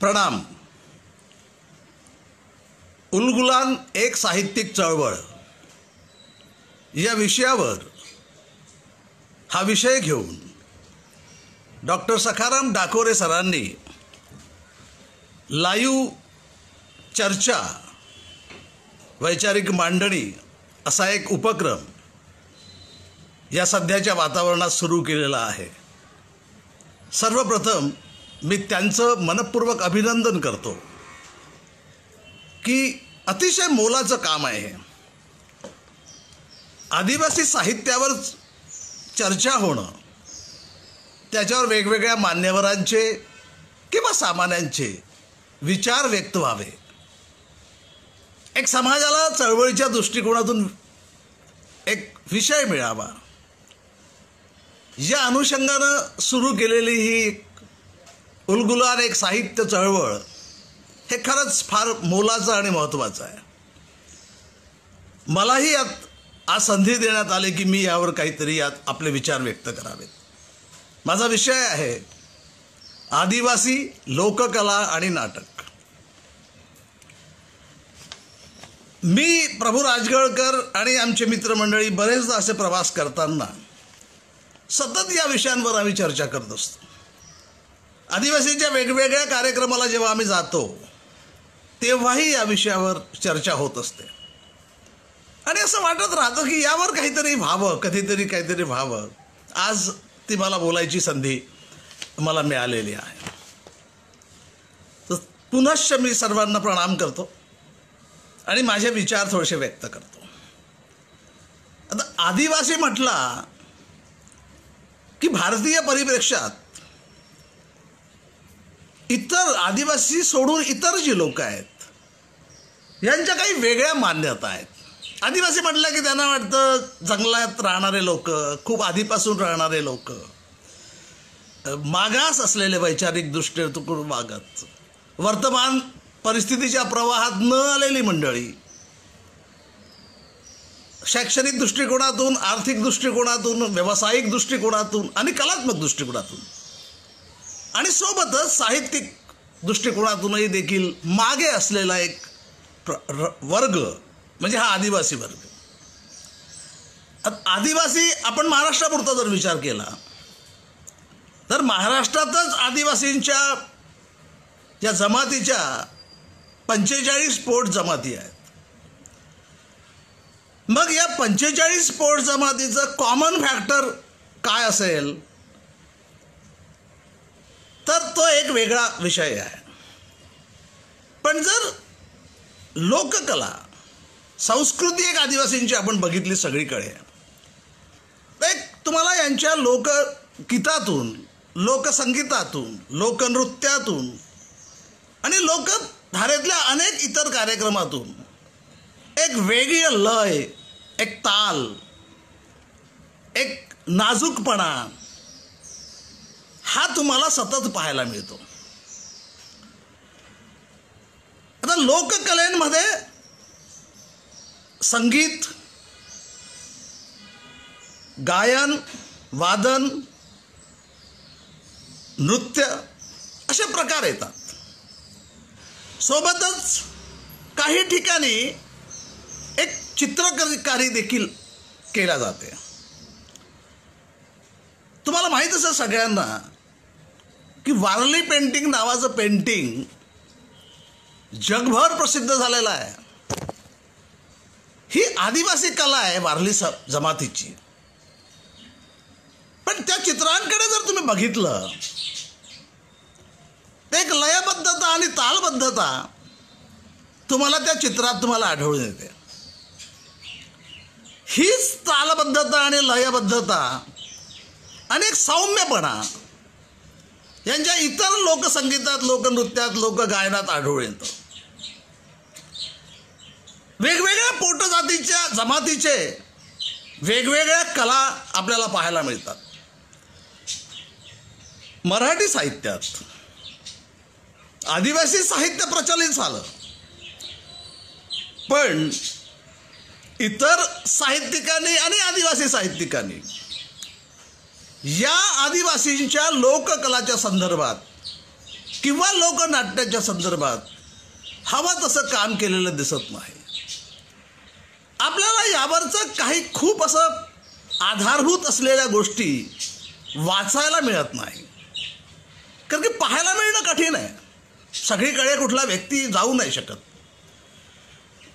प्रणाम. उलगुलान एक साहित्यिक चळवळ या विषयावर हा विषय घेऊन डॉक्टर सखाराम डाकोरे सरांनी लाईव्ह चर्चा वैचारिक मांडणी असा एक उपक्रम या सध्याच्या वातावरणात सुरू केलेला आहे. सर्वप्रथम मी त्यांचं मनपूर्वक अभिनंदन करतो की अतिशय मोलाचं काम आहे. आदिवासी साहित्यावर चर्चा होणं, त्याच्यावर वेगवेगळ्या मान्यवरांचे किंवा सामान्यांचे विचार व्यक्त व्हावे, एक समाजाला चळवळीच्या दृष्टिकोनातून एक विषय मिळावा, या अनुषंगानं सुरू केलेली ही उलगुलान एक साहित्य चळवळ हे खरंच फार मोलाचं आणि महत्त्वाचं आहे. मलाही यात आज संधी देण्यात आली की मी यावर काहीतरी यात आपले विचार व्यक्त करावेत. माझा विषय आहे आदिवासी लोककला आणि नाटक. मी प्रभू राजगळकर आणि आमचे मित्रमंडळी बरेचदा असे प्रवास करताना सतत या विषयांवर आम्ही चर्चा करत असतो. आदिवासीच्या वेगवेगळ्या कार्यक्रमाला जेव्हा आम्ही जातो तेव्हाही या विषयावर चर्चा होत असते आणि असं वाटत राहतं की यावर काहीतरी व्हावं, कधीतरी काहीतरी व्हावं. आज ती मला बोलायची संधी मला मिळालेली आहे. तर पुनश्च मी सर्वांना प्रणाम करतो आणि माझे विचार थोडेसे व्यक्त करतो. आता आदिवासी म्हटला की भारतीय परिप्रेक्ष्यात इतर आदिवासी सोडून इतर जी लोक आहेत यांच्या काही वेगळ्या मान्यता आहेत. आदिवासी म्हटलं की त्यांना वाटतं जंगलात राहणारे लोक, खूप आधीपासून राहणारे लोक, मागास असलेले वैचारिक दृष्टीतून वागत, वर्तमान परिस्थितीच्या प्रवाहात न आलेली मंडळी, शैक्षणिक दृष्टिकोनातून, आर्थिक दृष्टिकोनातून, व्यावसायिक दृष्टिकोनातून आणि कलात्मक दृष्टिकोनातून आणि सोबतच साहित्यिक दृष्टिकोनातूनही देखील मागे असलेला एक वर्ग म्हणजे हा आदिवासी वर्ग. आदिवासी आपण महाराष्ट्रापुरता जर विचार केला तर महाराष्ट्रातच आदिवासींच्या या जमातीच्या 45 पोट जमाती आहेत. मग या 45 पोट जमातीचं कॉमन फॅक्टर काय असेल तर तो एक वेगळा विषय आहे. पण जर लोककला, संस्कृती एक आदिवासींची आपण बघितली सगळीकडे, तर तुम्हाला यांच्या लोकगीतातून, लोकसंगीतातून, लोकनृत्यातून आणि लोकधारेतल्या अनेक इतर कार्यक्रमातून एक वेगळी लय, एक ताल, एक नाजूकपणा हा तुम्हाला सतत पाहायला मिळतो. आता लोककलेमध्ये संगीत, गायन, वादन, नृत्य असे प्रकार येतात. सोबतच काही ठिकाणी एक चित्रकारी देखील केल्या जाते. तुम्हाला माहीत असेल सगळ्यांना की वारली पेंटिंग नावाचं पेंटिंग जगभर प्रसिद्ध झालेलं आहे. ही आदिवासी कला आहे वारली जमातीची. पण त्या चित्रांकडे जर तुम्ही बघितलं तर एक लयबद्धता आणि तालबद्धता तुम्हाला त्या चित्रात तुम्हाला आढळून येते. हीच तालबद्धता आणि लयबद्धता आणि एक सौम्यपणा यांच्या इतर लोकसंगीतात, लोकनृत्यात, लोकगायनात आढळून येतं. वेगवेगळ्या पोटजातीच्या जमातीचे वेगवेगळ्या कला आपल्याला पाहायला मिळतात. मराठी साहित्यात आदिवासी साहित्य प्रचलित झालं, पण इतर साहित्यिकांनी आणि आदिवासी साहित्यिकांनी या आदिवासींच्या लोककलाच्या संदर्भात किंवा लोकनाट्याच्या संदर्भात हवं तसं काम केलेलं दिसत नाही. आपल्याला यावरचं काही खूप असं आधारभूत असलेल्या गोष्टी वाचायला मिळत नाही, कारण की पाहायला मिळणं कठीण आहे. सगळीकडे कुठला व्यक्ती जाऊ नाही शकत.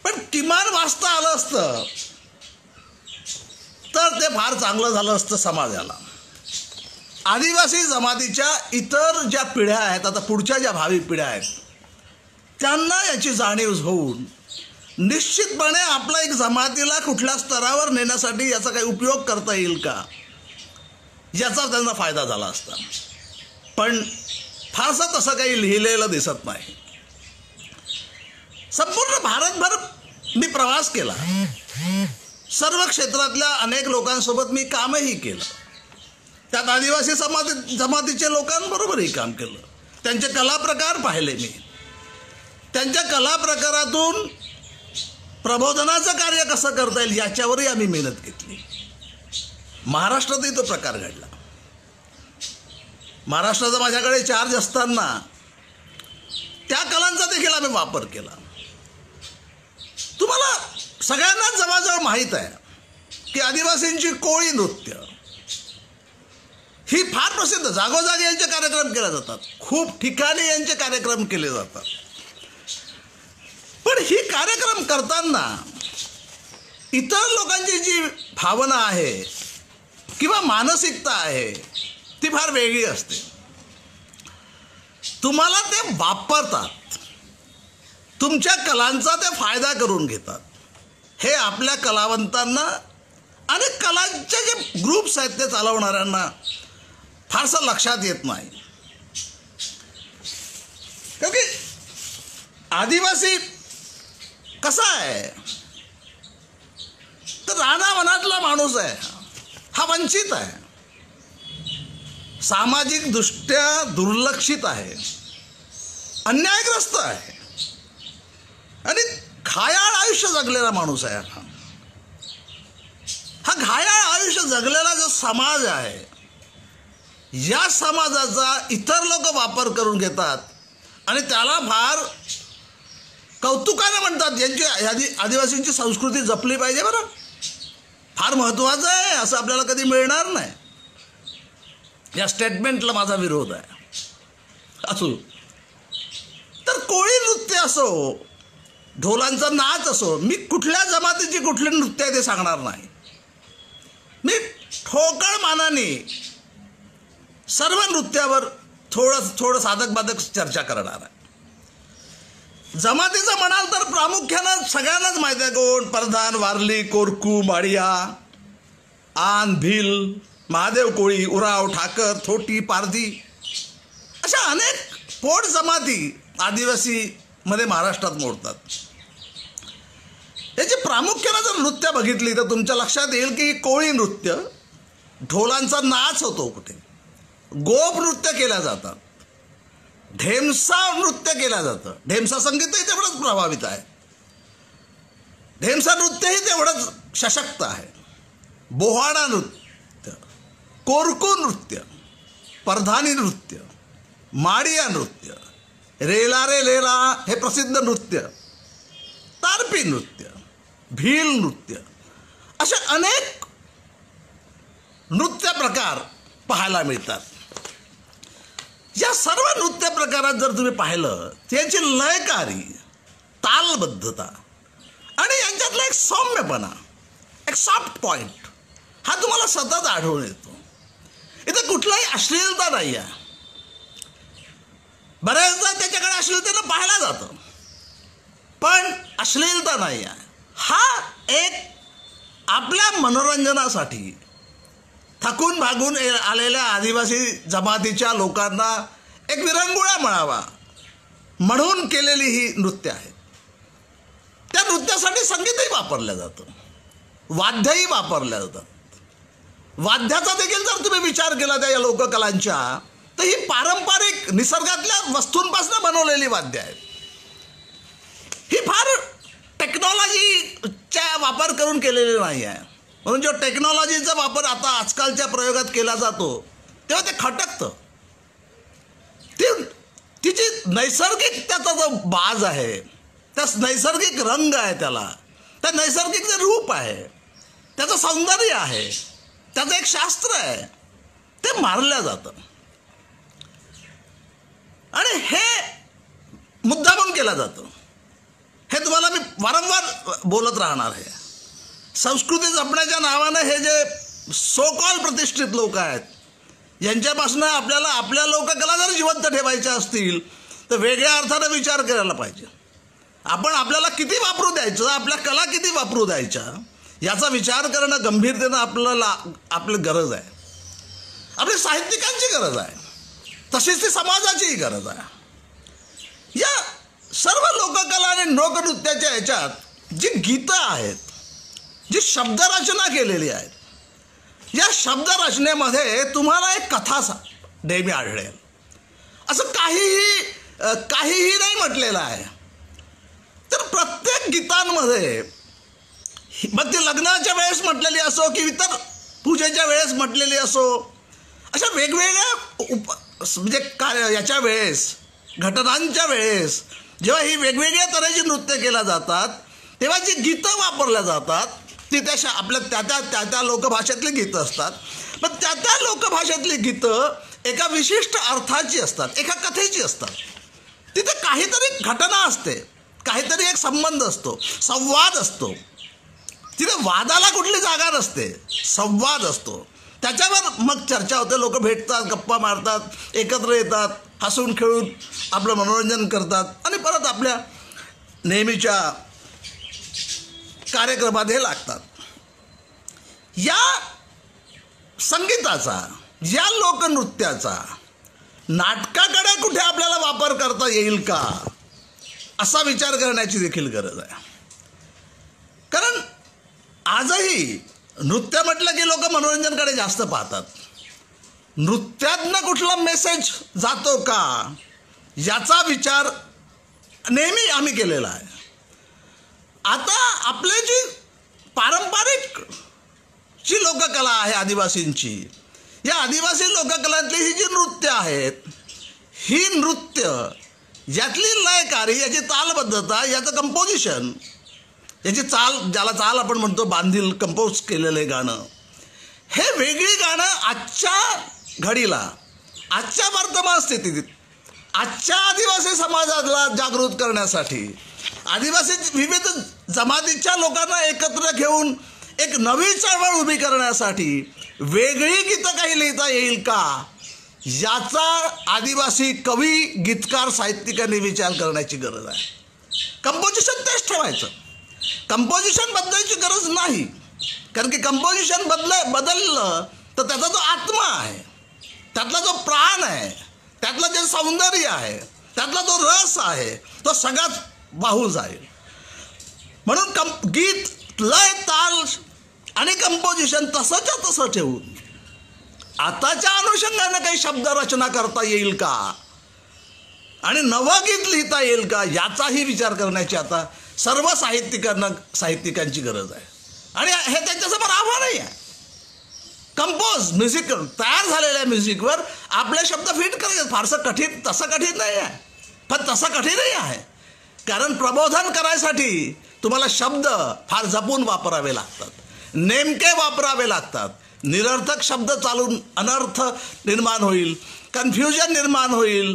पण किमान वाचता आलं असतं तर ते फार चांगलं झालं असतं समाजाला. आदिवासी जमातीच्या इतर ज्या पिढ्या आहेत, आता पुढच्या ज्या भावी पिढ्या आहेत, त्यांना याची जाणीव होऊन निश्चितपणे आपल्या एक जमातीला कुठल्या स्तरावर नेण्यासाठी याचा काही उपयोग करता येईल का, याचा त्यांना फायदा झाला असता. पण फारसं तसं काही लिहिलेलं दिसत नाही. संपूर्ण भारतभर मी प्रवास केला. सर्व क्षेत्रातल्या अनेक लोकांसोबत मी कामही केलं. त्यात आदिवासी जमातीच्या लोकांबरोबरही काम केलं. त्यांचे कलाप्रकार पाहिले मी. त्यांच्या कलाप्रकारातून प्रबोधनाचं कार्य कसं करता येईल याच्यावरही आम्ही मेहनत घेतली. महाराष्ट्रातही तो प्रकार घडला. महाराष्ट्राचा माझ्याकडे चार्ज असताना त्या कलांचा देखील आम्ही वापर केला. तुम्हाला सगळ्यांनाच जवळजवळ माहीत आहे की आदिवासींची कोळी नृत्य ही फार प्रसिद्ध, जागोजागी यांचे कार्यक्रम केले जातात, खूप ठिकाणी यांचे कार्यक्रम केले जातात. पण ही कार्यक्रम करताना इतर लोकांची जी भावना आहे किंवा मानसिकता आहे ती फार वेगळी असते. तुम्हाला ते वापरतात, तुमच्या कलांचा ते फायदा करून घेतात. हे आपल्या कलावंतांना आणि कलांचे जे ग्रुप्स आहेत ते चालवणाऱ्यांना फारसं लक्षात येत नाही. कारण की आदिवासी कसा आहे तर रानावनातला माणूस आहे. हा वंचित आहे, सामाजिक दृष्ट्या दुर्लक्षित आहे, अन्यायग्रस्त आहे आणि घायाळ आयुष्य जगलेला माणूस आहे. हा घायाळ आयुष्य जगलेला जो समाज आहे, या समाजाचा इतर लोक वापर करून घेतात आणि त्याला फार कौतुकाने म्हणतात. यांची आदिवासींची संस्कृती जपली पाहिजे, बरं फार महत्त्वाचं आहे, असं आपल्याला कधी मिळणार नाही. या स्टेटमेंटला माझा विरोध आहे. असो तर कोळी नृत्य असो, ढोलांचा नाच असो, मी कुठल्या जमातीची कुठले नृत्य आहे ते सांगणार नाही. मी ठोकळ मानाने सर्व नृत्यावर थोडं साधक बाधक चर्चा करणार आहे. जमातीचं म्हणाल तर प्रामुख्यानं सगळ्यांनाच माहिती आहे कोण. प्रधान, वारली, कोरकू, माडिया, आन, भिल, महादेव कोळी, उराव, ठाकर, थोटी, पारधी अशा अनेक पोट जमाती आदिवासीमध्ये महाराष्ट्रात मोडतात. याची प्रामुख्यानं जर नृत्य बघितली तर तुमच्या लक्षात येईल की कोळी नृत्य, ढोलांचा नाच होतो कुठे, गोप नृत्य केल्या जातात, ढेमसा नृत्य केलं जातं. ढेमसा संगीतही तेवढंच प्रभावित आहे, ढेमसा नृत्यही तेवढंच सशक्त आहे. बोहाडा नृत्य, कोरकू नृत्य, परधानी नृत्य, माडिया नृत्य, रेला रे लेला हे प्रसिद्ध नृत्य, तारपी नृत्य, भील नृत्य, असे अनेक नृत्य प्रकार पाहायला मिळतात. या सर्व नृत्य प्रकारात जर तुम्ही पाहिलं त्यांची लयकारी, तालबद्धता आणि यांच्यातला एक सौम्यपणा, एक सॉफ्ट पॉइंट हा तुम्हाला सतत आढळून येतो. इथे कुठलाही अश्लीलता नाही आहे. बऱ्याचदा त्याच्याकडे अश्लीलतेनं पाहिलं जातं, पण अश्लीलता नाही आहे. हा एक आपल्या मनोरंजनासाठी थकून भागून आलेल्या आदिवासी जमातीच्या लोकांना एक विरंगुळा मिळावा म्हणून केलेली ही नृत्य आहे. त्या नृत्यासाठी संगीतही वापरलं जातं, वाद्यही वापरल्या जातात. वाद्याचा देखील जर तुम्ही विचार केला त्या या लोककलांच्या, तर ही पारंपरिक निसर्गातल्या वस्तूंपासून बनवलेली वाद्य आहेत. ही फार टेक्नॉलॉजीचा वापर करून केलेली नाही आहे. म्हणून जो टेक्नॉलॉजीचा वापर आता आजकालच्या प्रयोगात केला जातो तेव्हा ते खटकतं. ती तिची नैसर्गिक त्याचा जो बाज आहे, त्या नैसर्गिक रंग आहे, त्याला त्या नैसर्गिक जे रूप आहे, त्याचं सौंदर्य आहे, त्याचं एक शास्त्र आहे, ते मारलं जातं. आणि हे मुद्दामून केलं जातं. हे तुम्हाला मी वारंवार बोलत राहणार आहे. संस्कृती जपण्याच्या नावानं हे जे सो कॉल प्रतिष्ठित लोक आहेत, यांच्यापासून आपल्याला आपल्या लोककला जर जिवंत ठेवायच्या असतील तर वेगळ्या अर्थाने विचार करायला पाहिजे. आपण आपल्याला किती वापरू द्यायचं, आपल्या कला किती वापरू द्यायच्या, याचा विचार करणं गंभीरतेनं आपली गरज आहे. आपल्या साहित्यिकांची गरज आहे, तशीच ती समाजाचीही गरज आहे. या सर्व लोककला आणि लोकनृत्याच्या ह्याच्यात जी गीतं आहेत, जी शब्दरचना केलेली आहे, या शब्दरचनेमध्ये तुम्हाला एक कथा नेहमी आढळेल. असं काहीही नाही म्हटलेलं आहे. तर प्रत्येक गीतांमध्ये, मग ती लग्नाच्या वेळेस म्हटलेली असो की इतर पूजेच्या वेळेस म्हटलेली असो, अशा वेगवेगळ्या म्हणजे याच्या वेळेस, घटनांच्या वेळेस जेव्हा ही वेगवेगळ्या तऱ्हेची नृत्य केल्या जातात, तेव्हा जी गीतं वापरल्या जातात ती आपल्या त्या लोकभाषेतली गीतं असतात. पण त्या लोकभाषेतली गीतं एका विशिष्ट अर्थाची असतात, एका कथेची असतात. तिथे काहीतरी घटना असते, काहीतरी एक संबंध असतो, संवाद असतो. तिथे वादाला कुठली जागा नसते, संवाद असतो. त्याच्यावर मग चर्चा होते, लोक भेटतात, गप्पा मारतात, एकत्र येतात, हसून खेळून आपलं मनोरंजन करतात आणि परत आपल्या नेहमीच्या कार्यक्रमात हे लागतात. या संगीताचा, या लोकनृत्याचा नाटकाकडे कुठे आपल्याला वापर करता येईल का, असा विचार करण्याची देखील गरज आहे. कारण आजही नृत्य म्हटलं की लोक मनोरंजनकडे जास्त पाहतात. नृत्यातनं कुठला मेसेज जातो का, याचा विचार नेहमी आम्ही केलेला आहे. आता आपली जी पारंपरिक जी लोककला आहे आदिवासींची, या आदिवासी लोककलांतली ही जी नृत्य आहेत, ही नृत्य यातली लयकारी, याची तालबद्धता, याचं कंपोजिशन, याची चाल, ज्याला चाल आपण म्हणतो, बांधील कंपोज केलेलं गाणं, हे वेगळी गाणं आजच्या घडीला, आजच्या वर्तमान स्थितीत, आजच्या आदिवासी समाजाला जागृत करण्यासाठी, आदिवासी विविध जमातीच्या लोकांना एकत्र घेऊन एक नवी चळवळ उभी करण्यासाठी वेगळी गीतं काही लिहिता येईल का, याचा आदिवासी कवी, गीतकार, साहित्यिकांनी विचार करण्याची गरज आहे. कंपोजिशन तेच ठेवायचं, कंपोजिशन बदलायची गरज नाही. कारण की कंपोजिशन बदललं तर त्याचा जो आत्मा आहे, त्यातला जो प्राण आहे, त्यातलं जे सौंदर्य आहे, त्यातला जो रस आहे, तो सगळाच वाहून जाईल. म्हणून गीत, लय, ताल आणि कंपोजिशन तसंच्या तसं ठेवून आताच्या अनुषंगानं काही शब्दरचना करता येईल का आणि नवं गीत लिहिता येईल का, याचाही विचार करण्याची आता सर्व साहित्यिकांची गरज आहे. आणि हे त्यांच्यासमोर आव्हानही आहे. कंपोज म्युझिक, तयार झालेल्या म्युझिकवर आपले शब्द फिट करायचे फारसं कठीण, तसं कठीण नाही आहे, पण तसं कठीणही आहे. कारण प्रबोधन करायसाठी तुम्हाला शब्द फार जपून वापरावे लागतात, नेमके वापरावे लागतात. निरर्थक शब्द चालून अनर्थ निर्माण होईल, कन्फ्युजन निर्माण होईल,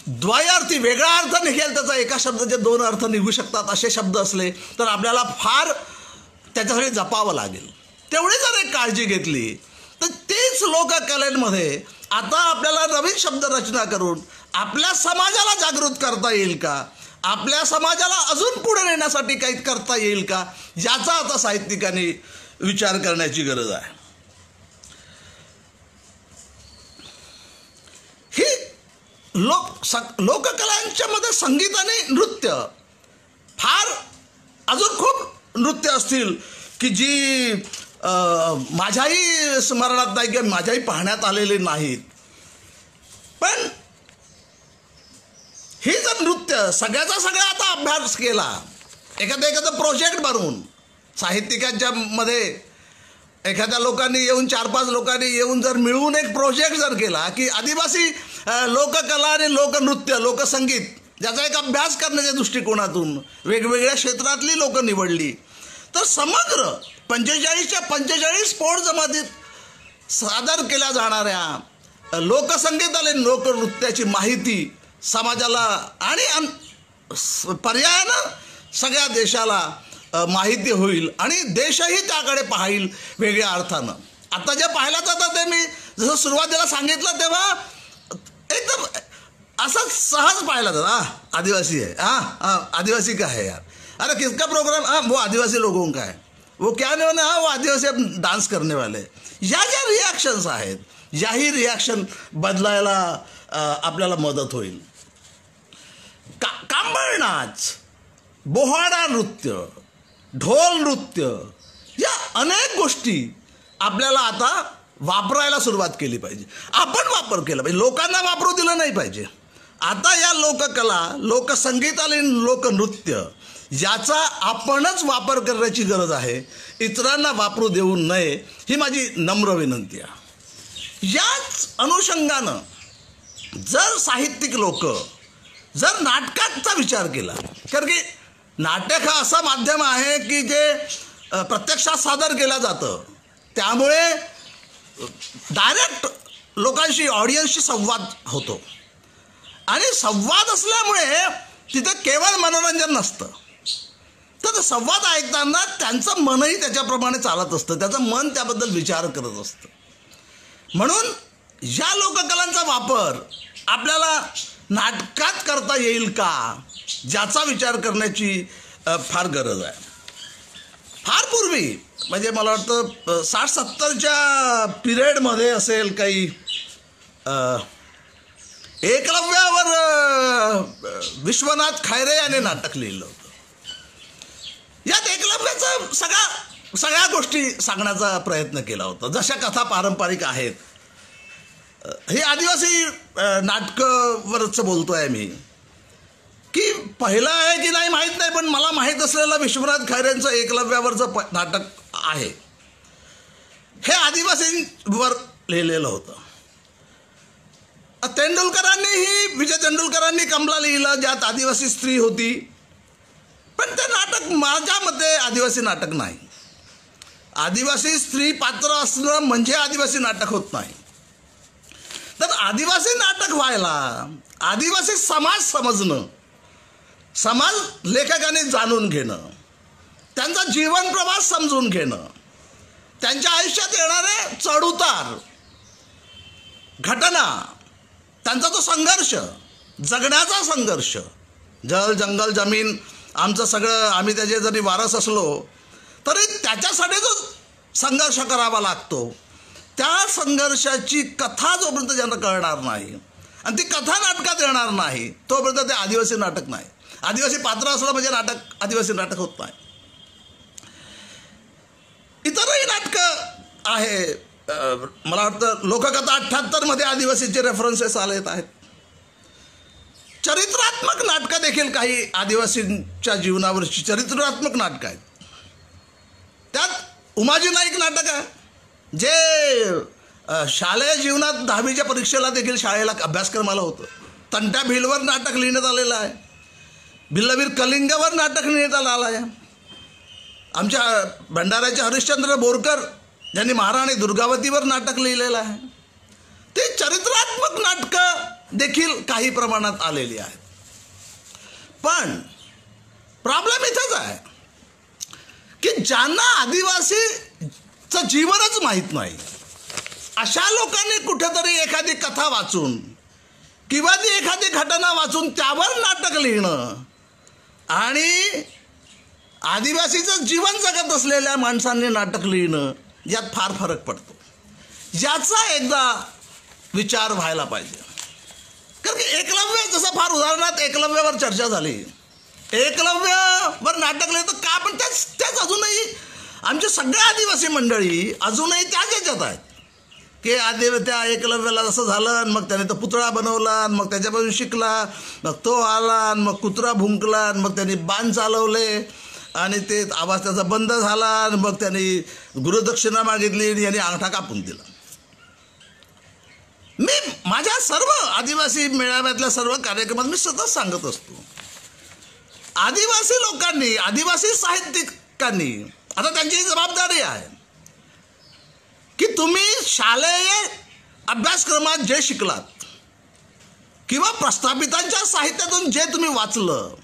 द्वयार्थी वेगळा अर्थ निघेल, त्याचा एका शब्दाचे दोन अर्थ निघू शकतात. असे शब्द असले तर आपल्याला फार त्याच्यासाठी जपावं लागेल. तेवढी जर एक काळजी घेतली तर तेच लोककलेमध्ये आता आपल्याला नवीन शब्दरचना करून आपल्या समाजाला जागृत करता येईल का, आपल्या समाजाला अजून पुढे नेण्यासाठी काही करता येईल का, याचा आता साहित्यिकांनी विचार करण्याची गरज आहे. ही लोककलांच्या मध्ये संगीत आणि नृत्य, फार अजून खूप नृत्य असतील की जी माझ्याही स्मरणात नाही किंवा माझ्याही पाहण्यात आलेली नाहीत. पण हे जर नृत्य सगळ्याचा सगळा आता अभ्यास केला, एखादं प्रोजेक्ट बनवून, साहित्यिकांच्या मध्ये एखाद्या लोकांनी येऊन, 4-5 लोकांनी येऊन जर मिळून एक प्रोजेक्ट जर केला की आदिवासी लोककला आणि लोकनृत्य लोकसंगीत याचा एक अभ्यास करण्याच्या दृष्टिकोनातून वेगवेगळ्या क्षेत्रातली लोक निवडली तर समग्र 45च्या 45 स्फोट जमातीत सादर केल्या जाणाऱ्या लोकसंगीत आणि लोकनृत्याची माहिती समाजाला आणि पर्यायानं सगळ्या देशाला माहिती होईल आणि देशही त्याकडे पाहिल वेगळ्या अर्थानं. आता जे पाहायला जातं ते मी जसं सुरुवातीला सांगितलं तेव्हा एकदम असं सहज पाहिला जातं. आदिवासी है, आदिवासी का है यार, अरे किसका प्रोग्राम, वो आदिवासी लोगों का है, वो क्या नहीं होना, वो आदिवासी डान्स करने वाले. या ज्या रिॲक्शन्स आहेत याही रिॲक्शन बदलायला आपल्याला मदत होईल. कांबळ नाच, बोहाडा नृत्य, ढोल नृत्य या अनेक गोष्टी आपल्याला आता वापरायला सुरुवात केली पाहिजे. आपण वापर केला पाहिजे, लोकांना वापरू दिलं नाही पाहिजे. आता या लोककला लोकसंगीत आणि लोकनृत्य याचा आपणच वापर करण्याची गरज आहे, इतरांना वापरू देऊ नये ही माझी नम्र विनंती आहे. याच अनुषंगानं जर साहित्यिक लोक जर नाटकाचा विचार केला, कारण की नाटक हा असा माध्यम आहे की जे प्रत्यक्षात सादर केलं जातं, त्यामुळे डायरेक्ट लोकांशी ऑडियन्सशी संवाद होतो आणि संवाद असल्यामुळे तिथे केवळ मनोरंजन नसतं, तर संवाद ऐकताना त्यांचं मनही त्याच्याप्रमाणे चालत असतं, त्याचं मन त्याबद्दल विचार करत असतं. म्हणून या लोककलांचा वापर आपल्याला नाटकात करता येईल का ज्याचा विचार करण्याची फार गरज आहे. फार पूर्वी म्हणजे मला वाटतं 60-70च्या पिरियडमध्ये असेल काही एकलव्यावर विश्वनाथ खैरे याने नाटक लिहिलं होतं. यात एकलव्याचा सगळ्या गोष्टी सांगण्याचा प्रयत्न केला होता, जशा कथा पारंपरिक आहेत. हे आदिवासी नाटकावरचं बोलतो आहे मी, की पहिलं आहे की नाही माहीत नाही, पण मला माहीत असलेलं विश्वनाथ खैरेंचं एकलव्यावरचं नाटक आहे. हे आदिवासींवर लिहिलेलं होतं. विजय तेंडुलकरांनी कमला लिहिलं, ज्यात आदिवासी स्त्री होती, पण ते नाटक माझ्या मते आदिवासी नाटक नाही. आदिवासी स्त्री पात्र असणं म्हणजे आदिवासी नाटक होत नाही. तर आदिवासी नाटक व्हायला आदिवासी समाज समजणं, समाज लेखकाने जाणून घेणं, त्यांचा जीवन प्रवास समजून घेणं, त्यांच्या आयुष्यात येणारे चढउतार घटना, त्यांचा तो संघर्ष, जगण्याचा संघर्ष, जल जंगल जमीन आमचं सगळं, आम्ही त्याचे जरी वारस असलो तरी त्याच्यासाठी जो संघर्ष करावा लागतो, त्या संघर्षाची कथा जोपर्यंत ज्यांना कळणार नाही आणि ती कथा नाटकात येणार नाही तोपर्यंत ते आदिवासी नाटक नाही. आदिवासी पात्र असलं म्हणजे नाटक आदिवासी नाटक होत नाही. इतरही नाटकं आहे. मला वाटतं लोककथा 78मध्ये आदिवासीचे रेफरन्सेस आलेत आहेत. चरित्रात्मक नाटकं देखील काही आदिवासींच्या जीवनावरची चरित्रात्मक नाटकं आहेत. त्यात उमाजी नाईक नाटक आहे, जे शालेय जीवनात 10वीच्या परीक्षेला देखील शाळेला अभ्यासक्रमाला होतं. तंट्या भिलवर नाटक लिहिण्यात आलेलं आहे. भिल्लवीर कलिंगवर नाटक लिहिण्यात आलं आहे. आमच्या भंडाऱ्याचे हरिश्चंद्र बोरकर ज्यांनी महाराणी दुर्गावतीवर नाटक लिहिलेलं आहे. ते चरित्रात्मक नाटकं देखील काही प्रमाणात आलेली आहेत. पण प्रॉब्लेम इथंच आहे की ज्यांना आदिवासीचं जीवनच माहीत नाही अशा लोकांनी कुठेतरी एखादी कथा वाचून किंवा ती एखादी घटना वाचून त्यावर नाटक लिहिणं आणि आदिवासीचं जीवन जगत असलेल्या माणसांनी नाटक लिहिणं यात फार फरक पडतो. याचा एकदा विचार व्हायला पाहिजे. कारण की एकलव्य जसं फार उदाहरणार्थ एकलव्यावर चर्चा झाली, एकलव्यावर नाटक लिहितं का, पण त्याच अजूनही आमच्या सगळ्या आदिवासी मंडळी अजूनही त्याच याच्यात आहेत की त्या एकलव्याला जसं झालं, मग त्याने तो पुतळा बनवला, मग त्याच्यापासून शिकला, मग तो आला, मग कुत्रा भुंकला, मग त्याने बाण चालवले आणि ते आवाज त्याचा बंद झाला, मग त्यांनी गुरुदक्षिणा मागितली आणि यांनी अंगठा कापून दिला. मी माझ्या सर्व आदिवासी मेळाव्यातल्या सर्व कार्यक्रमात मी सतत सांगत असतो, आदिवासी लोकांनी, आदिवासी साहित्यिकांनी आता त्यांची जबाबदारी आहे की तुम्ही शालेय अभ्यासक्रमात जे शिकलात किंवा प्रस्थापितांच्या साहित्यातून जे तुम्ही वाचलं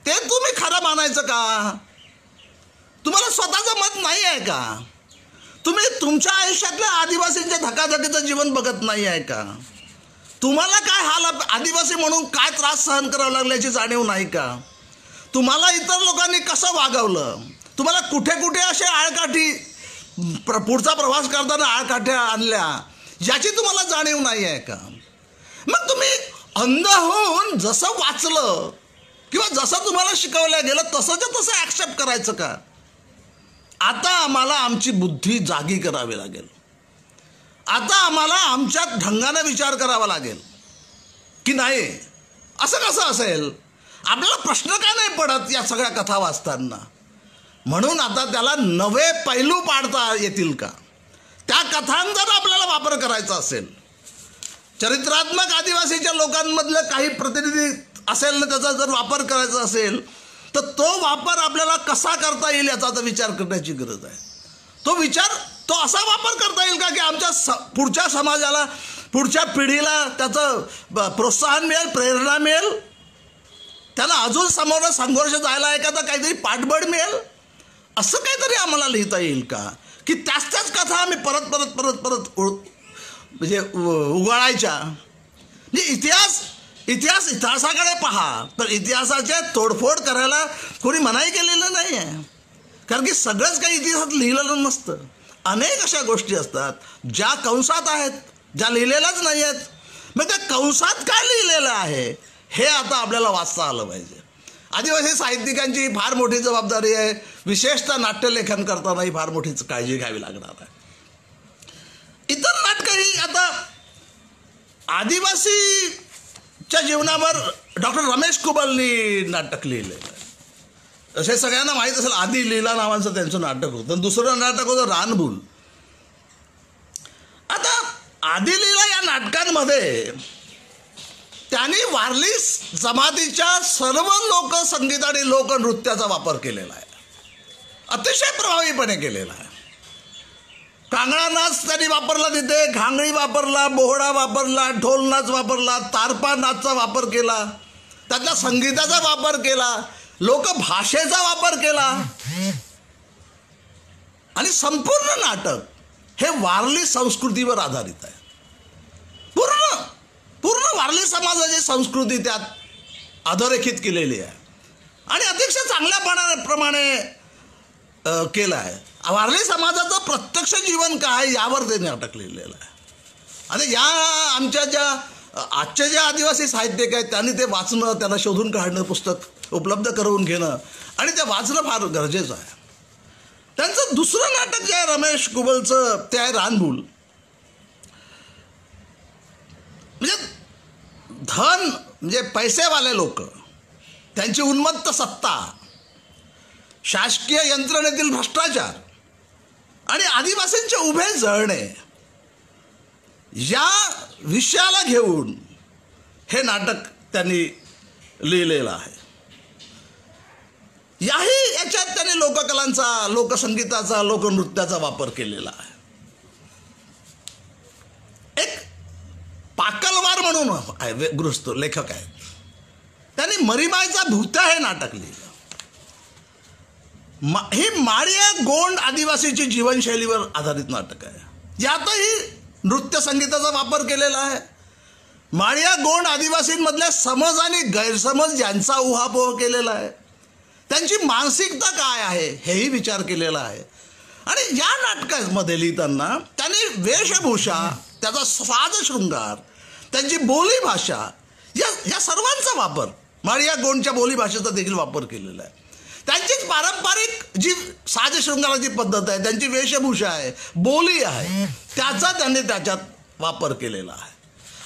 ते तुम्ही खरं मानायचं का? तुम्हाला स्वतःचं मत नाही आहे का? तुम्ही तुमच्या आयुष्यातल्या आदिवासींच्या धकाधकीचं जीवन बघत नाही आहे का? तुम्हाला काय हाल, आदिवासी म्हणून काय त्रास सहन करावा लागल्याची जाणीव नाही का? तुम्हाला इतर लोकांनी कसं वागवलं, तुम्हाला कुठे कुठे असे आळकाठी पुढचा प्रवास करताना आळकाठ्या आणल्या याची तुम्हाला जाणीव नाही आहे का? मग तुम्ही अंध होऊन जसं वाचलं किंवा जसं तुम्हाला शिकवलं गेलं तसंच्या तसं ॲक्सेप्ट करायचं का? आता आम्हाला आमची बुद्धी जागी करावी लागेल. आता आम्हाला आमच्या ढंगाने विचार करावा लागेल की नाही असं कसं असेल. आपल्याला प्रश्न का नाही पडत या सगळ्या कथा वाचताना? म्हणून आता त्याला नवे पैलू पाडता येतील का? त्या कथांचा आपल्याला वापर करायचा असेल, चरित्रात्मक आदिवासीच्या लोकांमधलं काही प्रतिनिधी असेल ना, त्याचा जर वापर करायचा असेल तर तो वापर आपल्याला कसा करता येईल याचा आता विचार करण्याची गरज आहे. तो असा वापर करता येईल का की आमच्या पुढच्या समाजाला, पुढच्या पिढीला त्याचं प्रोत्साहन मिळेल, प्रेरणा मिळेल, त्यांना अजून समोर संघर्ष जायला एखादा काहीतरी पाठबळ मिळेल, असं काहीतरी आम्हाला लिहिता येईल का? की त्याच कथा आम्ही परत परत परत परत म्हणजे उगाळायच्या. म्हणजे इतिहासाकडे पहा, तर इतिहासाचे तोडफोड करायला कोणी मनाई केलेलं नाही आहे, कारण की सगळंच काही इतिहासात लिहिलेलं नसतं. अनेक अशा गोष्टी असतात ज्या कंसात आहेत, ज्या लिहिलेल्याच नाही आहेत. मग त्या कंसात काय लिहिलेलं आहे हे आता आपल्याला वाचता आलं पाहिजे. आदिवासी साहित्यिकांची फार मोठी जबाबदारी आहे, विशेषतः नाट्यलेखन करतानाही फार मोठी काळजी घ्यावी लागणार आहे. इतर नाटकही आता आदिवासीच्या जीवनावर डॉक्टर रमेश कुबलनी नाटक लिहिलेलं आहे. असे सगळ्यांना माहीत असेल, आदी लीला नावाचं त्यांचं नाटक होतं. दुसरं नाटक होतं रानबुल. आता आदी लीला या नाटकांमध्ये त्यांनी वारली जमातीच्या सर्व लोकसंगीत आणि लोकनृत्याचा वापर केलेला आहे, अतिशय प्रभावीपणे केलेला आहे. कांगडा नाच त्यांनी वापरला, तिथे घांगडी वापरला, बोहडा वापरला, ढोल नाच वापरला, तारपा नाचचा वापर केला, त्यातल्या संगीताचा वापर केला, लोकभाषेचा वापर केला. आणि संपूर्ण नाटक हे वारली संस्कृतीवर आधारित आहे. पूर्ण वारली समाजाची संस्कृती त्यात अधोरेखित केलेली आहे आणि अतिशय चांगल्या प्रमाणे केलं आहे. वारली समाजाचं प्रत्यक्ष जीवन काय यावर ते नाटक लिहिलेलं आहे. आणि या आमच्या आजचे जे आदिवासी साहित्यिक आहेत त्यांनी ते वाचणं, त्याला शोधून काढणं, पुस्तक उपलब्ध करून घेणं आणि ते वाचणं फार गरजेचं आहे. त्यांचं दुसरं नाटक जे आहे रमेश कुबलचं ते आहे रानबुल. म्हणजे म्हणजे पैसेवाले लोक, त्यांची उन्मत्त सत्ता, शासकीय यंत्रणेतील भ्रष्टाचार आणि आदिवासींचे उभे जळणे या विषयाला घेऊन हे नाटक त्यांनी लिहिलेलं आहे. याच्यात त्यांनी लोककलांचा, लोकसंगीताचा, लोकनृत्याचा वापर केलेला आहे. एक पाकलवार म्हणून आहे, गृहस्थ लेखक आहेत, त्यांनी मरीमायचा भूत्या हे नाटक लिहिलं. ही माळिया गोंड आदिवासीची जीवनशैलीवर आधारित नाटक आहे. यातही नृत्य संगीताचा वापर केलेला आहे. माळिया गोंड आदिवासींमधल्या समज आणि गैरसमज यांचा उहापोह केलेला आहे. त्यांची मानसिकता काय आहे हेही विचार केलेला आहे. आणि या नाटकामध्ये लिहिताना त्यांनी वेशभूषा, त्याचा साजशृंगार, त्यांची बोलीभाषा या सर्वांचा वापर, माळिया गोंडच्या बोलीभाषेचा देखील वापर केलेला आहे. त्यांचीच पारंपरिक जी साजशृंगाराची पद्धत आहे, त्यांची वेशभूषा आहे, बोली आहे, त्याचा त्यांनी त्याच्यात वापर केलेला आहे.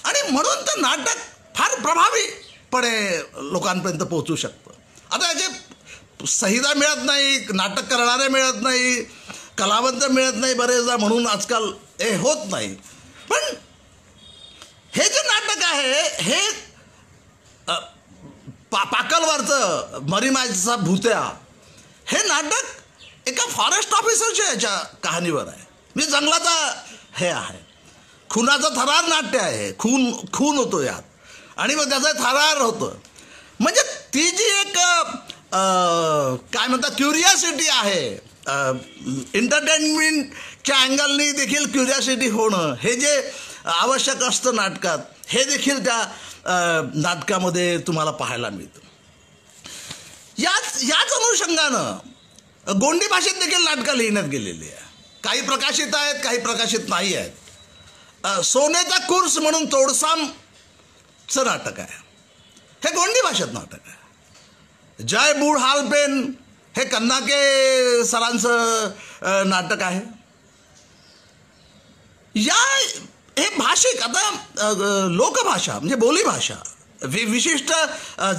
आणि म्हणून ते नाटक फार प्रभावीपणे लोकांपर्यंत पोहोचू शकतं. आता याचे संहिता मिळत नाही, नाटक करणारे मिळत नाही, कलावंत मिळत नाही बरेचदा, म्हणून आजकाल हे होत नाही. पण आहे हे पाकलवरचं मरीमायचा भूत्या हे नाटक एका फॉरेस्ट ऑफिसरच्या याच्या कहाणीवर आहे. म्हणजे जंगलाचा हे आहे, खुनाचं थरार नाट्य आहे. खून होतो यात आणि मग त्याचं थरार होतं. म्हणजे ती जी एक काय म्हणतात क्युरियासिटी आहे, एंटरटेनमेंटच्या अँगलनी देखील क्युरियासिटी होणं हे जे आवश्यक असतं नाटकात, हे देखील त्या नाटकामध्ये तुम्हाला पाहायला मिळतं. याच अनुषंगानं गोंडी भाषेत देखील नाटकं लिहिण्यात गेलेली आहे. काही प्रकाशित आहेत, काही प्रकाशित नाही आहेत. सोनेचा कुर्स म्हणून तोडसामचं नाटक आहे, हे गोंडी भाषेत नाटक आहे. जय बूढ हालपेन हे कन्नाके सरांचं नाटक आहे. हे भाषिक आता लोकभाषा म्हणजे बोलीभाषा, विशिष्ट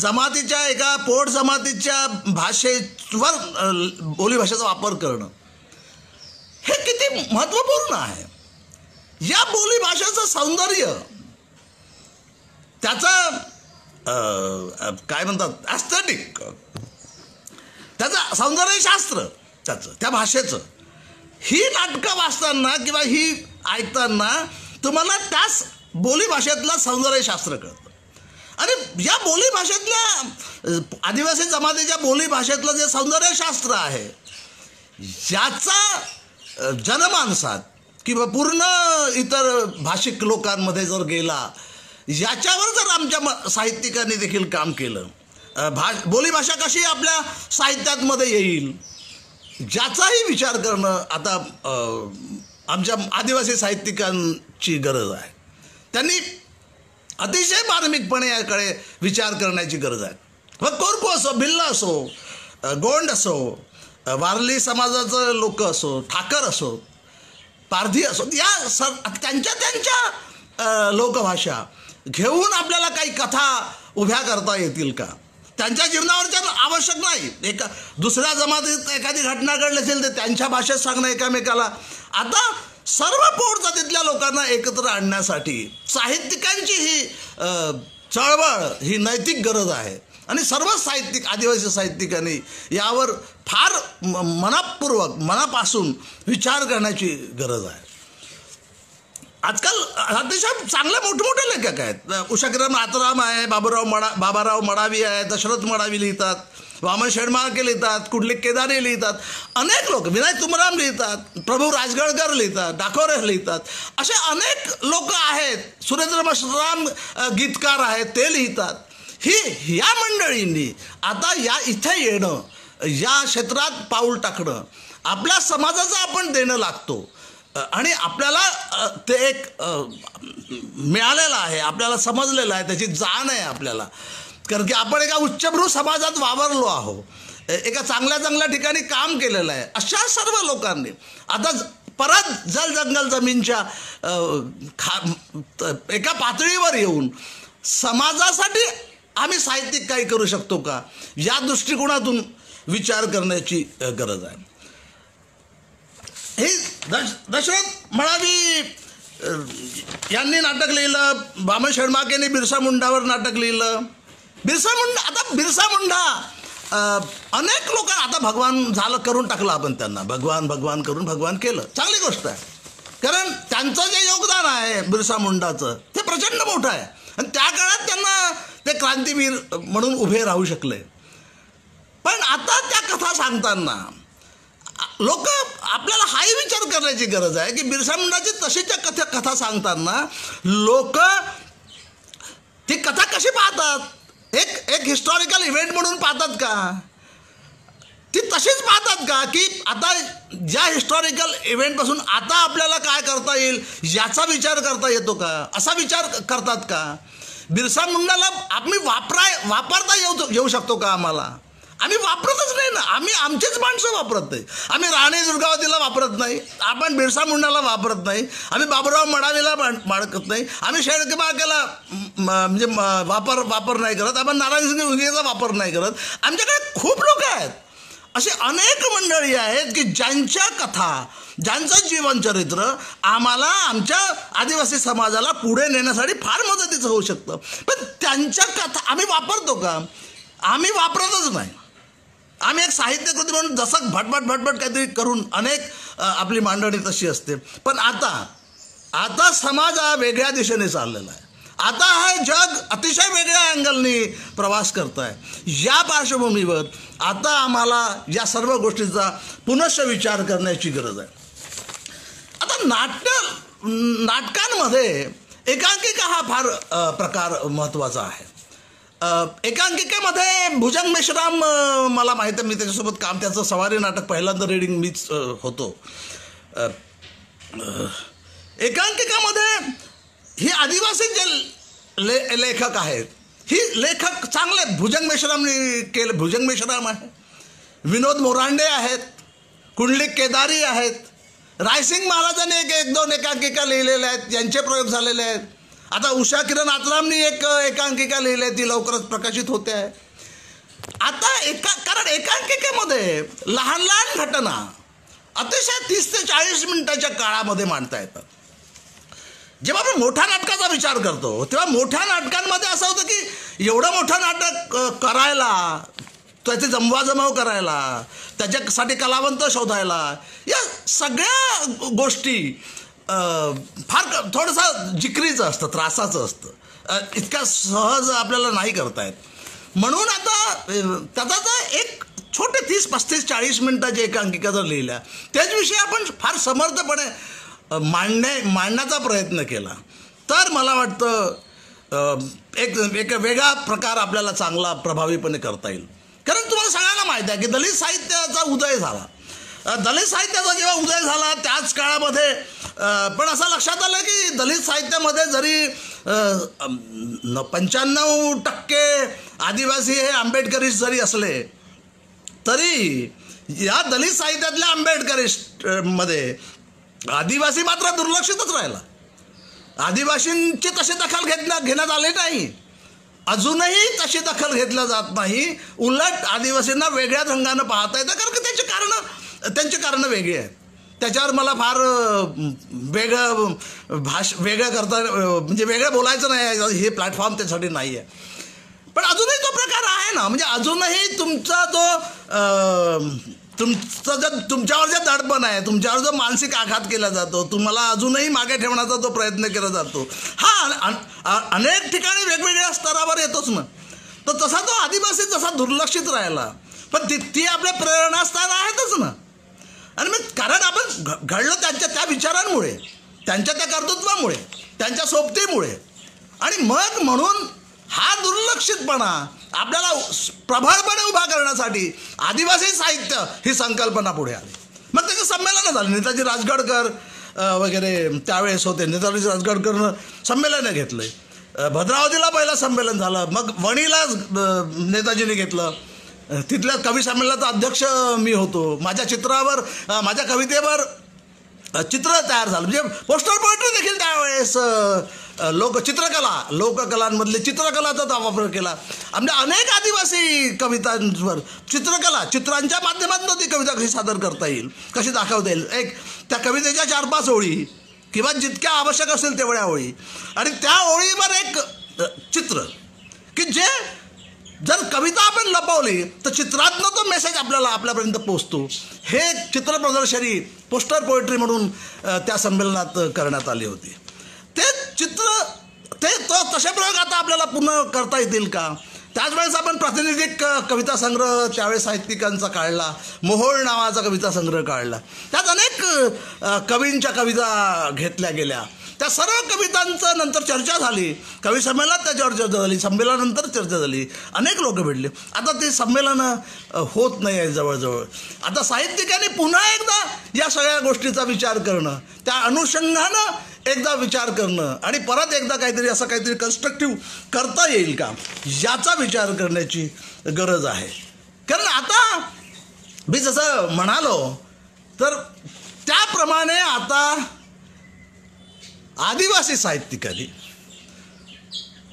जमातीच्या एका पोट जमातीच्या भाषेवर बोलीभाषेचा वापर करणं हे किती महत्त्वपूर्ण आहे. या बोलीभाषेचं सौंदर्य, त्याचं काय म्हणतात ॲस्थेटिक, त्याचं सौंदर्यशास्त्र, त्या भाषेचं, ही नाटकं वाचताना किंवा ही ऐकताना तुम्हाला त्याच बोलीभाषेतलं सौंदर्यशास्त्र कळतं. आणि या बोलीभाषेतल्या आदिवासी जमातीच्या बोलीभाषेतलं जे सौंदर्यशास्त्र आहे, याचा जनमानसात किंवा पूर्ण इतर भाषिक लोकांमध्ये जर गेला, याच्यावर जर आमच्या साहित्यिकांनी देखील काम केलं, बोलीभाषा कशी आपल्या साहित्यामध्ये येईल ज्याचाही विचार करणं आता आमच्या आदिवासी साहित्यिकांची गरज आहे. त्यांनी अतिशय मार्मिकपणे याकडे विचार करण्याची गरज आहे. मग कोरकू असो, भिल्ल असो, गोंड असो, वारली समाजाचं लोक असो, ठाकर असो, पारधी असो, या त्यांच्या लोकभाषा घेऊन आपल्याला काही कथा उभ्या करता येतील का? त्यांच्या जीवनावरच्या आवश्यक नाही. दुसऱ्या जमातीत एखादी घटना घडली असेल तर त्यांच्या भाषेत सांगणं एकमेकाला. आता सर्व पोट जातीतल्या लोकांना एकत्र आणण्यासाठी साहित्यिकांची ही चळवळ, ही नैतिक गरज आहे. आणि सर्वच साहित्यिक, आदिवासी साहित्यिकांनी यावर फार मनापासून विचार करण्याची गरज आहे. आजकाल अतिशय चांगले मोठमोठे लेखक आहेत. उषाकिरण आतराम आहे, बाबाराव मडावी आहे, दशरथ मडावी लिहितात, वामन शेडमाळके लिहितात, कुडलिक केदारे लिहितात, अनेक लोक, विनायक तुमराम लिहितात, प्रभू राजगळकर लिहितात, डाकोरे लिहितात, असे अनेक लोक आहेत. सुरेंद्र मशराम गीतकार आहेत, ते लिहितात. ह्या मंडळींनी आता इथे येणं, या क्षेत्रात पाऊल टाकणं, आपल्या समाजाचं आपण देणं लागतो. आणि आपल्याला ते एक मिळालेलं आहे, आपल्याला समजलेलं आहे, त्याची जाण आहे आपल्याला. कारण की आपण एका उच्चभ्रू समाजात वावरलो आहोत, एका चांगल्या ठिकाणी काम केलेलं आहे. अशा सर्व लोकांनी आता परत जल जंगल जमीनच्या एका पातळीवर येऊन समाजासाठी आम्ही साहित्यिक काही करू शकतो का, या दृष्टिकोनातून विचार करण्याची गरज आहे. हे दशरथ मडावी यांनी नाटक लिहिलं, वामन शेडमाकेंनी बिरसा मुंडावर नाटक लिहिलं. बिरसा मुंडा अनेक लोक आता भगवान झालं करून टाकलं आपण त्यांना, भगवान करून भगवान केलं, चांगली गोष्ट आहे. कारण त्यांचं जे योगदान आहे बिरसा मुंडाचं ते प्रचंड मोठं आहे. आणि त्या काळात त्यांना ते क्रांतीवीर म्हणून उभे राहू शकले. पण आता त्या कथा सांगताना लोक, आपल्याला हाही विचार करण्याची गरज आहे की बिरसा मुंडाची तशीच्या कथा सांगताना लोक ती कथा कशी पाहतात, एक हिस्टॉरिकल इव्हेंट म्हणून पाहतात का, ती तशीच पाहतात का, की आता ज्या हिस्टॉरिकल इव्हेंटपासून आता आपल्याला काय करता येईल याचा विचार करता येतो का, असा विचार करतात का? बिरसा मुंडाला आम्ही वापरता येऊ शकतो का? आम्ही वापरतच नाही ना. आम्ही आमचीच माणसं वापरत नाही. आम्ही राणी दुर्गावतीला वापरत नाही, आपण बिरसा मुंडाला वापरत नाही, आम्ही बाबूराव मडावीला माडकत नाही, आम्ही शेळकेबाळकेला म्हणजे वापर नाही करत, आपण नारायणसिंग उगेचा वापर नाही करत. आमच्याकडे खूप लोक आहेत, असे अनेक मंडळी आहेत की ज्यांच्या कथा ज्यांचं जीवनचरित्र आम्हाला आमच्या आदिवासी समाजाला पुढे नेण्यासाठी फार मदतीचं होऊ शकतं. पण त्यांच्या कथा आम्ही वापरतो का? आम्ही वापरतच नाही. आम्ही एक साहित्यकृती म्हणून जसं भटभट काहीतरी करून अनेक आपली मांडणी तशी असते. पण आता समाज हा वेगळ्या दिशेने चाललेला आहे. आता हा जग अतिशय वेगळ्या अँगलनी प्रवास करत आहे. या पार्श्वभूमीवर आता आम्हाला या सर्व गोष्टीचा पुनश्च विचार करण्याची गरज आहे. आता नाटकांमध्ये एकांकिका हा फार प्रकार महत्त्वाचा आहे. एकांकिकेमध्ये भुजंग मेश्राम मला माहीत आहे, मी त्याच्यासोबत त्याचं सवारी नाटक पहिल्यांदा रीडिंग मीच होतो. एकांकिकामध्ये ही आदिवासी जे लेखक आहेत, ही लेखक चांगले भुजंग मेश्रामने केले. भुजंग मेश्राम आहे, विनोद मोरांडे आहेत, कुंडलिक केदारी आहेत, रायसिंग महाराजांनी एक दोन एकांकिका लिहिलेल्या आहेत, यांचे प्रयोग झालेले आहेत. आता उषा किरण आत्रामनी एक एकांकिका लिहिली आहे, ती लवकरच प्रकाशित होते आहे. आता कारण एकांकिकेमध्ये लहान लहान घटना अतिशय 30 ते 40 मिनिटाच्या काळामध्ये मांडता येतात. जेव्हा आपण मोठ्या नाटकाचा विचार करतो तेव्हा मोठ्या नाटकांमध्ये असं होतं की एवढं मोठं नाटक करायला, त्याची जमवाजमाव करायला, त्याच्यासाठी कलावंत शोधायला, या सगळ्या गोष्टी फार थोडंसं जिकरीचं असतं, त्रासाचं असतं. इतक्या सहज आपल्याला नाही करता येत. म्हणून आता त्याचा एक छोटे 30, 35, 40 मिनिटाची एकांकिका जर लिहिल्या, त्याचविषयी आपण फार समर्थपणे मांडण्याचा प्रयत्न केला तर मला वाटतं एक वेगळा प्रकार आपल्याला चांगला प्रभावीपणे करता येईल. कारण तुम्हाला सगळ्यांना माहीत आहे की दलित साहित्याचा उदय झाला. दलित साहित्याचा जेव्हा उदय झाला त्याच काळामध्ये पण असं लक्षात आलं की दलित साहित्यामध्ये जरी 95% आदिवासी हे आंबेडकरिस्ट जरी असले तरी या दलित साहित्यातल्या आंबेडकरिस्टमध्ये आदिवासी मात्र दुर्लक्षितच राहिला. आदिवासींची तशी दखल घेण्यात आली नाही, अजूनही तशी दखल घेतल्या जात नाही. उलट आदिवासींना वेगळ्या ढंगानं पाहता येतं कारण की त्यांची कारणं वेगळी आहेत. त्याच्यावर मला फार वेगळं करता म्हणजे वेगळं बोलायचं नाही, हे प्लॅटफॉर्म त्यासाठी नाही आहे. पण अजूनही तो प्रकार आहे ना, म्हणजे अजूनही तुमचा जो तुमच्यावर जे दडपण आहे, तुमच्यावर जो मानसिक आघात केला जातो, तुम्हाला अजूनही मागे ठेवण्याचा जो प्रयत्न केला जातो, हा अनेक ठिकाणी वेगवेगळ्या स्तरावर येतोच ना. तर तसा तो आदिवासी जसा दुर्लक्षित राहिला, पण ती आपल्या प्रेरणास्थान आहेतच ना. आणि मग कारण आपण घडलो त्यांच्या त्या विचारांमुळे, त्यांच्या त्या कर्तृत्वामुळे, त्यांच्या सोबतीमुळे. आणि मग म्हणून हा दुर्लक्षितपणा आपल्याला प्रबळपणे उभा करण्यासाठी आदिवासी साहित्य ही संकल्पना पुढे आली. मग त्याचं संमेलन झालं. नेताजी राजगडकर वगैरे त्यावेळेस होते. नेताजी राजगडकरनं संमेलन घेतलं. भद्रावतीला पहिलं संमेलन झालं, मग वणीला नेताजीने घेतलं. तिथल्या कवी संमेलनाचा अध्यक्ष मी होतो. माझ्या कवितेवर चित्र तयार झालं, म्हणजे पोस्टर पोएट्री देखील त्यावेळेस लोककलांमधले चित्रकलाचा वापर केला. आमच्या अनेक आदिवासी कवितांवर चित्रांच्या माध्यमातून ती कविता कशी सादर करता येईल, कशी दाखवता येईल, एक त्या कवितेच्या 4-5 ओळी किंवा जितक्या आवश्यक असेल तेवढ्या ओळी आणि त्या ओळीवर एक चित्र की जे जर कविता आपण लपवली तर चित्रातनं तो मेसेज आपल्यापर्यंत पोचतो. हे चित्र प्रदर्शनी पोस्टर पोएट्री म्हणून त्या संमेलनात करण्यात आली होती. तसे प्रयोग आता आपल्याला पुन्हा करता येतील का? त्याच वेळेस आपण प्रातिनिधिक कविता संग्रह त्यावेळेस साहित्यिकांचा काढला. मोहोळ नावाचा कविता संग्रह काढला. त्यात अनेक कवींच्या कविता घेतल्या गेल्या. त्या सर्व कवितांचं नंतर चर्चा झाली. कवी संमेलनात त्याच्यावर चर्चा झाली, संमेलनानंतर चर्चा झाली, अनेक लोक भेटले. आता ते संमेलनं होत नाही आहे जवळजवळ. आता साहित्यिकांनी पुन्हा एकदा या सगळ्या गोष्टीचा विचार करणं, त्या अनुषंगानं एकदा विचार करणं आणि परत एकदा काहीतरी कन्स्ट्रक्टिव्ह करता येईल का याचा विचार करण्याची गरज आहे. कारण आता मी जसं म्हणालो तर त्याप्रमाणे आता आदिवासी साहित्यिकांनी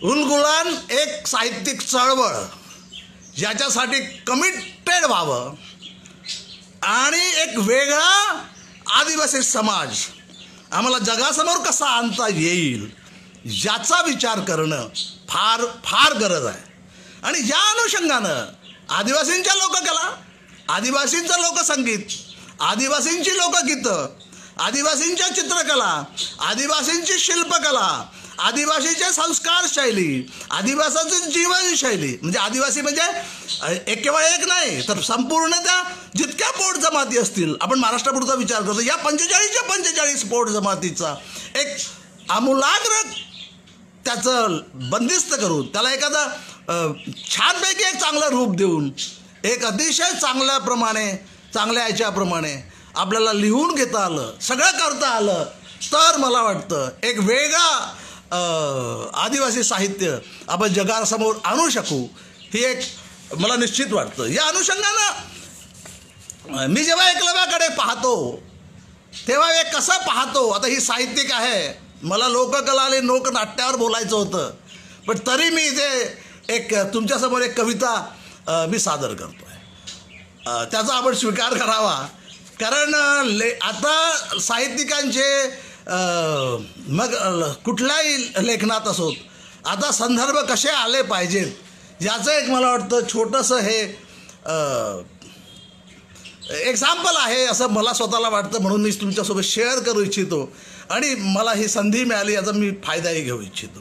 उलगुलान एक साहित्यिक चळवळ याच्यासाठी कमिटेड व्हावं आणि एक वेगळा आदिवासी समाज आम्हाला जगासमोर कसा आणता येईल याचा विचार करणं फार फार गरज आहे. आणि या अनुषंगानं आदिवासींच्या लोककला, आदिवासींचं लोकसंगीत, आदिवासींची लोकगीतं, आदिवासींच्या चित्रकला, आदिवासींची शिल्पकला, आदिवासीचे संस्कार शैली, आदिवासाची जीवनशैली, म्हणजे आदिवासी म्हणजे एक केवळ एक नाही तर संपूर्ण त्या जितक्या पोट जमाती असतील, आपण महाराष्ट्रापुरता विचार करतो, या 45 पोट जमातीचा एक आमूलाग्र त्याचं बंदिस्त करून त्याला एखादा छानपैकी एक चांगलं रूप देऊन एक अतिशय चांगल्या याच्याप्रमाणे आपल्याला लिहून घेता आलं, सगळं करता आलं, तर मला वाटतं एक वेगळा आदिवासी साहित्य आपण जगासमोर आणू शकू, ही एक मला निश्चित वाटतं. या अनुषंगानं मी जेव्हा एकलव्याकडे पाहतो तेव्हा एक कसं पाहतो, आता ही साहित्यिक आहे, मला लोककला आणि लोकनाट्यावर बोलायचं होतं, पण तरी मी इथे एक तुमच्यासमोर एक कविता मी सादर करतो आहे, त्याचा आपण स्वीकार करावा. कारण आता साहित्यिकांचे मग कुठल्याही लेखनात असोत, आता संदर्भ कसे आले पाहिजेत याचं एक मला वाटतं छोटंसं हे एक्झाम्पल आहे असं मला स्वतःला वाटतं, म्हणून मी तुमच्यासोबत शेअर करू इच्छितो आणि मला ही संधी मिळाली याचा मी फायदाही घेऊ इच्छितो.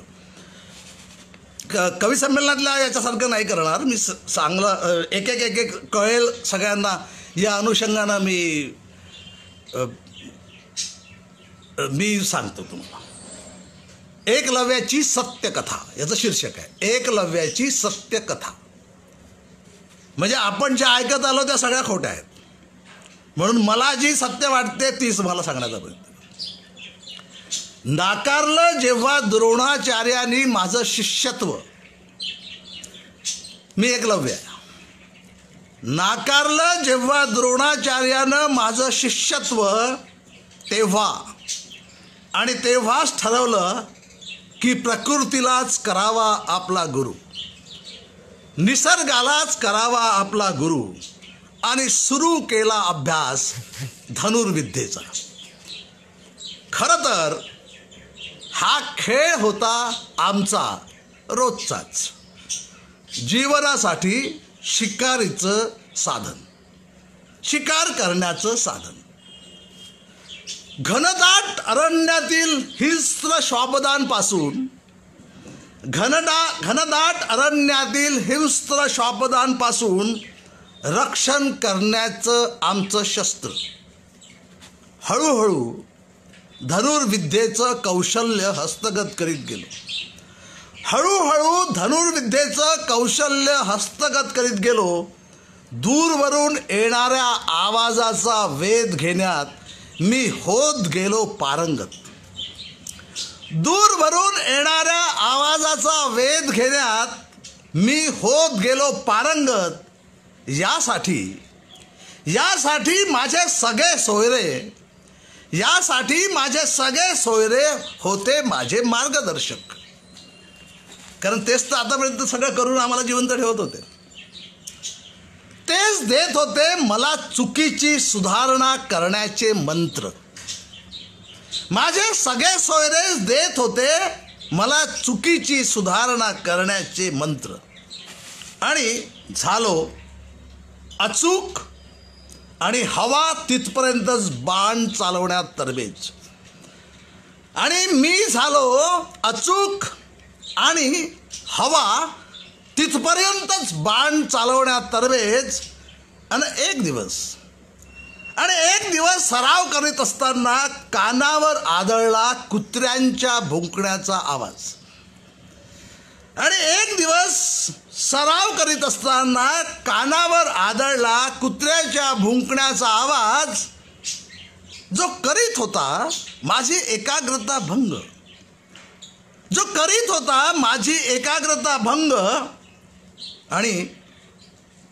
कवी संमेलनातल्या याच्यासारखं नाही करणार मी, चांगलं एक कळेल सगळ्यांना या अनुषंगानं मी सांगतो तुम्हाला. एकलव्याची सत्यकथा याचं शीर्षक आहे, एकलव्याची सत्यकथा. म्हणजे आपण ज्या ऐकत आलो त्या सगळ्या खोट्या आहेत, म्हणून मला जी सत्य वाटते तीच मला सांगण्याचा प्रयत्न. नाकारलं जेव्हा द्रोणाचार्यांनी माझं शिष्यत्व, मी एकलव्य आहे, नाकारलं जेव्हा द्रोणाचार्यानं माझं शिष्यत्व तेव्हाच ठरवलं की प्रकृतीलाच करावा आपला गुरु, निसर्गालाच करावा आपला गुरु, आणि सुरू केला अभ्यास धनुर्विद्येचा. खरं तर हा खेळ होता आमचा रोजचाच, जीवनासाठी शिकारीचं साधन, शिकार करण्याचं साधन. घनदाट अरण्यातील हिंस्र श्वापदांपासून रक्षण करण्याचं आमचं शस्त्र. हळूहळू धनुर्विद्येचं कौशल्य हस्तगत करीत गेलो. दूरवरून येणाऱ्या आवाजाचा वेध घेण्यात मी होत गेलो पारंगत. यासाठी माझे सगळे सोयरे होते माझे मार्गदर्शक. कारण तेच तर आतापर्यंत सगळं करून आम्हाला जिवंत ठेवत होते. तेच देत होते मला चुकीची सुधारणा करण्याचे मंत्र. माझे सगळे सोयरे देत होते मला चुकीची सुधारणा करण्याचे मंत्र. आणि झालो अचूक आणि हवा तिथपर्यंतच बाण चालवण्यात तरबेज. आणि मी झालो अचूक आणि हवा तिथपर्यंतच बाण चालवण्यात तरबेज. आणि एक दिवस सराव करीत असताना कानावर आदळला कुत्र्यांच्या भुंकण्याचा आवाज. कुत्र्याच्या भुंकण्याचा आवाज जो करीत होता माझी एकाग्रता भंग.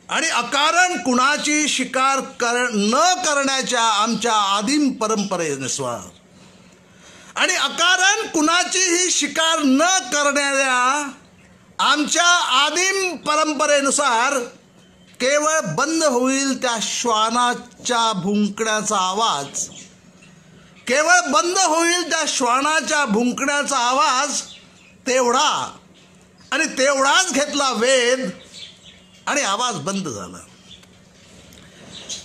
आणि अकारण कुणाची शिकार न करण्याच्या आमच्या आदिम परंपरेनुसार आणि अकारण कुणाचीही शिकार न करणाऱ्या आमच्या आदिम परंपरेनुसार केवळ बंद होईल त्या श्वानाच्या भुंकण्याचा आवाज केवळ बंद होईल त्या श्वानाच्या भुंकण्याचा आवाज तेवढा, आणि तेवढाच घेतला वेध आणि आवाज बंद झाला.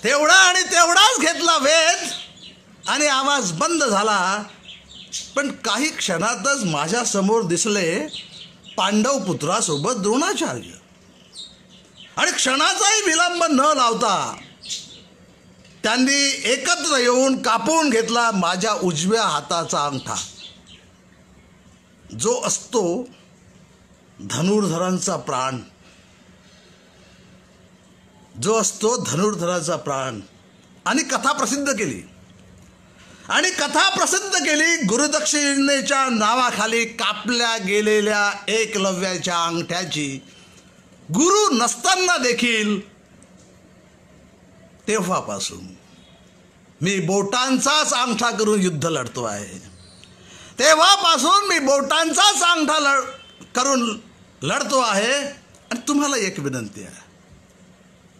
तेवढा आणि तेवढाच घेतला वेध आणि आवाज बंद झाला. पण काही क्षणातच माझ्या समोर दिसले पांडव पुत्रासोबत द्रोणाचार्य, आणि क्षणाचाही विलंब न लावता त्यांनी एकत्र येऊन कापून घेतला माझ्या उजव्या हाताचा अंगठा, जो असतो धनुर्धरांचा प्राण, जो असतो धनुर्धराचा प्राण. आणि कथा प्रसिद्ध केली, आणि कथा प्रसिद्ध केली. गुरुदक्षिणेच्या नावाखाली कापल्या गेलेल्या एकलव्याच्या अंगठ्याची, गुरु नसताना देखील तेव्हापासून मी बोटांचाच अंगठा करून युद्ध लढतो आहे. तेव्हापासून मी बोटांचाच अंगठा करून लढतो आहे. आणि तुम्हाला एक विनंती आहे,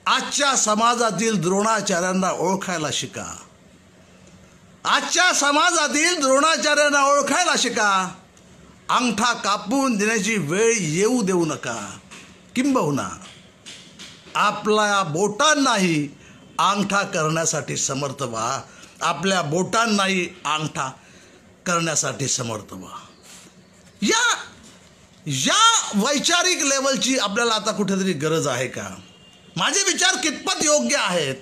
आजच्या समाजातील द्रोणाचार्यांना ओळखायला शिका. आजच्या समाजातील द्रोणाचार्यांना ओळखायला शिका. अंगठा कापून देण्याची वेळ येऊ देऊ नका. किंबहुना आपल्या बोटांनाही अंगठा करण्यासाठी समर्थ व्हा. आपल्या बोटांनाही अंगठा करण्यासाठी समर्थ व्हा. या वैचारिक लेवलची आपल्याला आता कुठेतरी गरज आहे का? माझे विचार कितपत योग्य आहेत?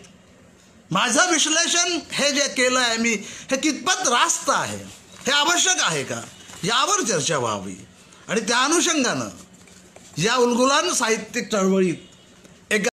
माझं विश्लेषण हे जे केलं आहे मी, हे कितपत रास्त आहे, हे आवश्यक आहे का, यावर चर्चा व्हावी. आणि त्या अनुषंगानं या उलगुलान साहित्यिक चळवळीत